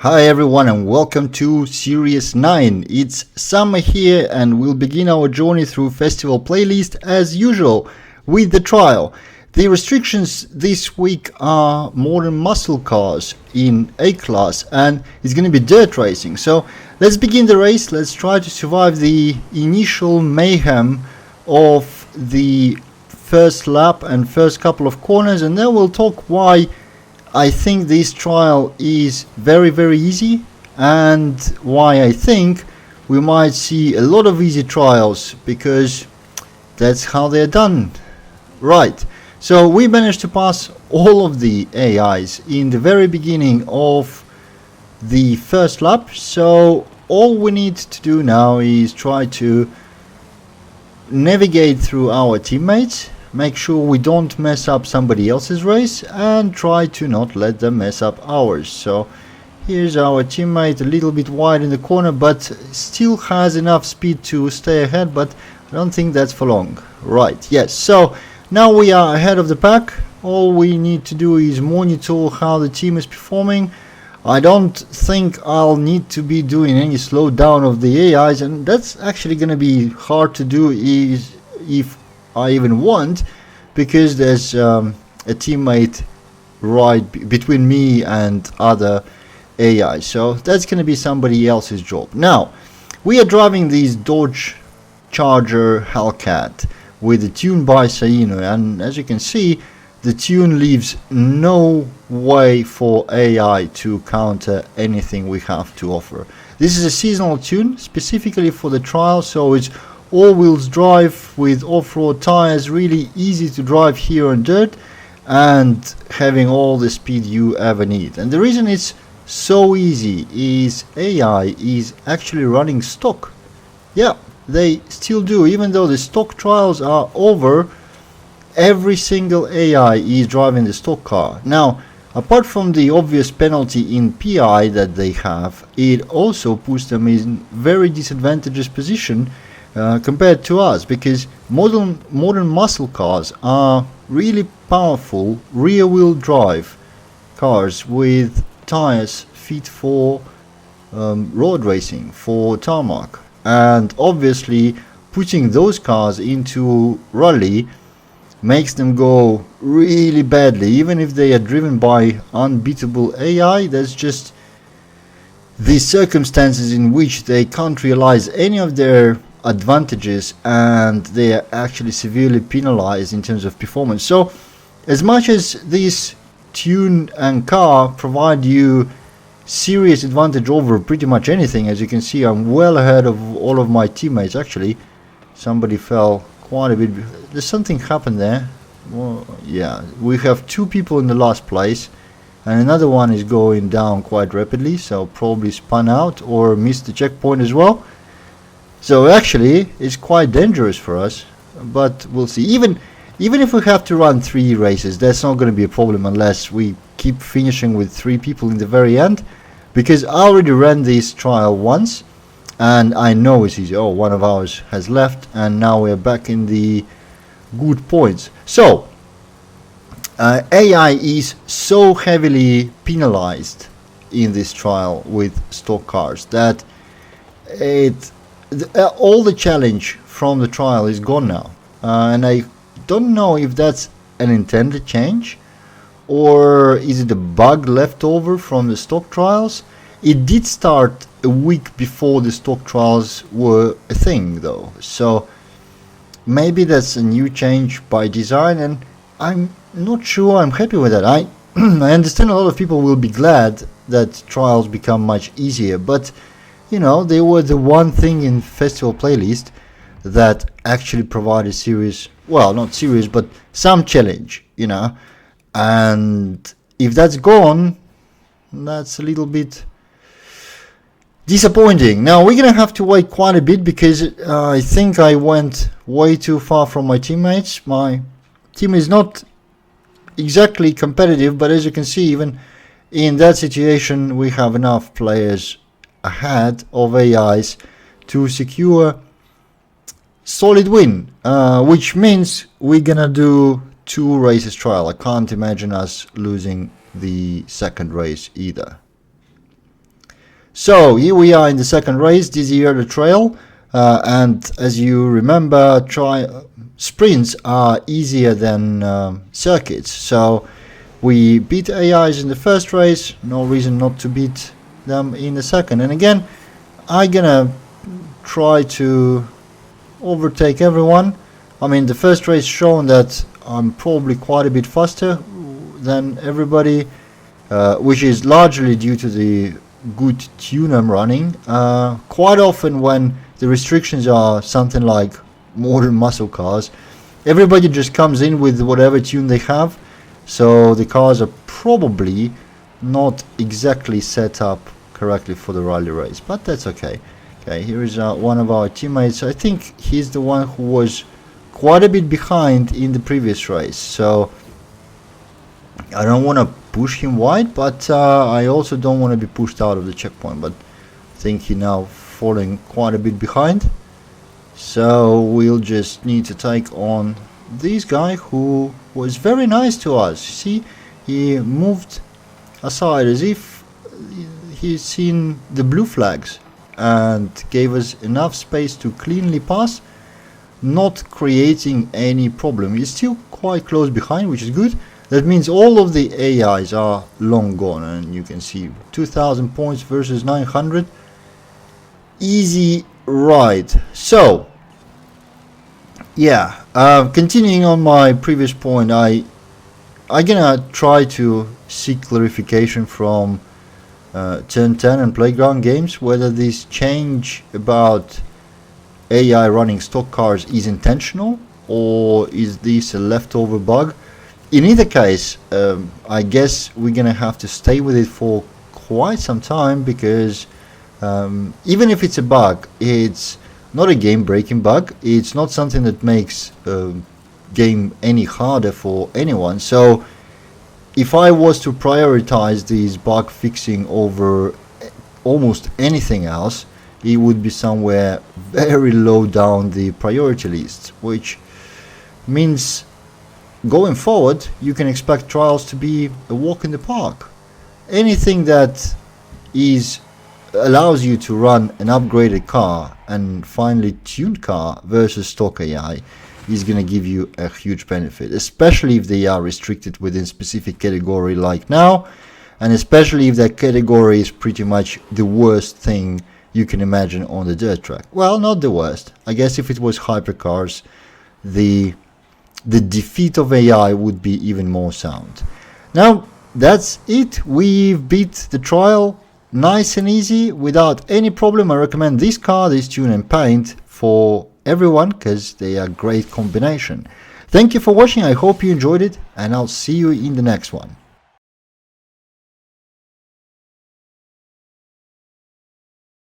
Hi everyone and welcome to Series 9. It's summer here and we'll begin our journey through festival playlist as usual with the trial. The restrictions this week are modern muscle cars in A class and it's going to be dirt racing. So let's begin the race. Let's try to survive the initial mayhem of the first lap and first couple of corners, and then we'll talk why I think this trial is very easy and why I think we might see a lot of easy trials because that's how they're done. Right, so we managed to pass all of the AIs in the very beginning of the first lap, so all we need to do now is try to navigate through our teammates, make sure we don't mess up somebody else's race and try to not let them mess up ours. So here's our teammate, a little bit wide in the corner but still has enough speed to stay ahead, but I don't think that's for long. Right, yes, so now we are ahead of the pack. All we need to do is monitor how the team is performing. I don't think I'll need to be doing any slowdown of the AIs, and that's actually going to be hard to do if I even want, because there's a teammate right between me and other AI, so that's going to be somebody else's job. Now we are driving this Dodge Charger Hellcat with the tune by Saino, and as you can see the tune leaves no way for AI to counter anything we have to offer. This is a seasonal tune specifically for the trial, so it's all-wheels drive with off-road tires, really easy to drive here on dirt and having all the speed you ever need. And the reason it's so easy is AI is actually running stock. Yeah, they still do, even though the stock trials are over. Every single AI is driving the stock car. Now, apart from the obvious penalty in PI that they have, it also puts them in very disadvantageous position compared to us, because modern muscle cars are really powerful rear-wheel drive cars with tires fit for road racing, for tarmac, and obviously putting those cars into rally makes them go really badly. Even if they are driven by unbeatable AI, that's just the circumstances in which they can't realize any of their advantages and they are actually severely penalized in terms of performance. So as much as this tune and car provide you serious advantage over pretty much anything, as you can see I'm well ahead of all of my teammates. Actually somebody fell quite a bit. There's something happened there. Well, yeah, we have two people in the last place and another one is going down quite rapidly, so probably spun out or missed the checkpoint as well. So actually it's quite dangerous for us, but we'll see. Even if we have to run 3 races, that's not going to be a problem unless we keep finishing with 3 people in the very end, because I already ran this trial once and I know it's easy. Oh, one of ours has left and now we're back in the good points. So AI is so heavily penalized in this trial with stock cars that all the challenge from the trial is gone now, and I don't know if that's an intended change or is it a bug left over from the stock trials. It did start a week before the stock trials were a thing though, so maybe that's a new change by design, and I'm not sure I'm happy with that. I understand a lot of people will be glad that trials become much easier, but you know, they were the one thing in festival playlist that actually provided serious, well, not serious, but some challenge, you know, and if that's gone, that's a little bit disappointing. Now we're gonna have to wait quite a bit because I think I went way too far from my teammates. My team is not exactly competitive, but as you can see, even in that situation we have enough players ahead of AIs to secure solid win, which means we're gonna do 2 races trial. I can't imagine us losing the second race either. So here we are in the second race, Desierto Trail, and as you remember, sprints are easier than circuits. So we beat AIs in the first race, no reason not to beat them in the second. And again, I'm gonna try to overtake everyone. I mean, the first race shown that I'm probably quite a bit faster than everybody, which is largely due to the good tune I'm running. Quite often when the restrictions are something like modern muscle cars, everybody just comes in with whatever tune they have, so the cars are probably not exactly set up correctly for the rally race, but that's okay. Okay, here is one of our teammates. I think he's the one who was quite a bit behind in the previous race, so I don't want to push him wide, but I also don't want to be pushed out of the checkpoint. But I think he's now falling quite a bit behind, so we'll just need to take on this guy who was very nice to us. See, he moved aside as if he's seen the blue flags and gave us enough space to cleanly pass, not creating any problem. He's still quite close behind, which is good. That means all of the AIs are long gone, and you can see 2000 points versus 900. Easy ride. So yeah, continuing on my previous point, I'm gonna try to seek clarification from Turn 10 and Playground Games whether this change about AI running stock cars is intentional or is this a leftover bug. In either case, I guess we're gonna have to stay with it for quite some time, because even if it's a bug, it's not a game-breaking bug. It's not something that makes game any harder for anyone. So if I was to prioritize these bug fixing over almost anything else, it would be somewhere very low down the priority list, which means going forward you can expect trials to be a walk in the park. Anything that allows you to run an upgraded car and finely tuned car versus stock AI is going to give you a huge benefit, especially if they are restricted within specific category like now, and especially if that category is pretty much the worst thing you can imagine on the dirt track. Well, not the worst. I guess if it was hypercars, the defeat of AI would be even more sound. Now that's it. We've beat the trial nice and easy without any problem. I recommend this car, this tune and paint for everyone because they are great combination. Thank you for watching. I hope you enjoyed it, and I'll see you in the next one.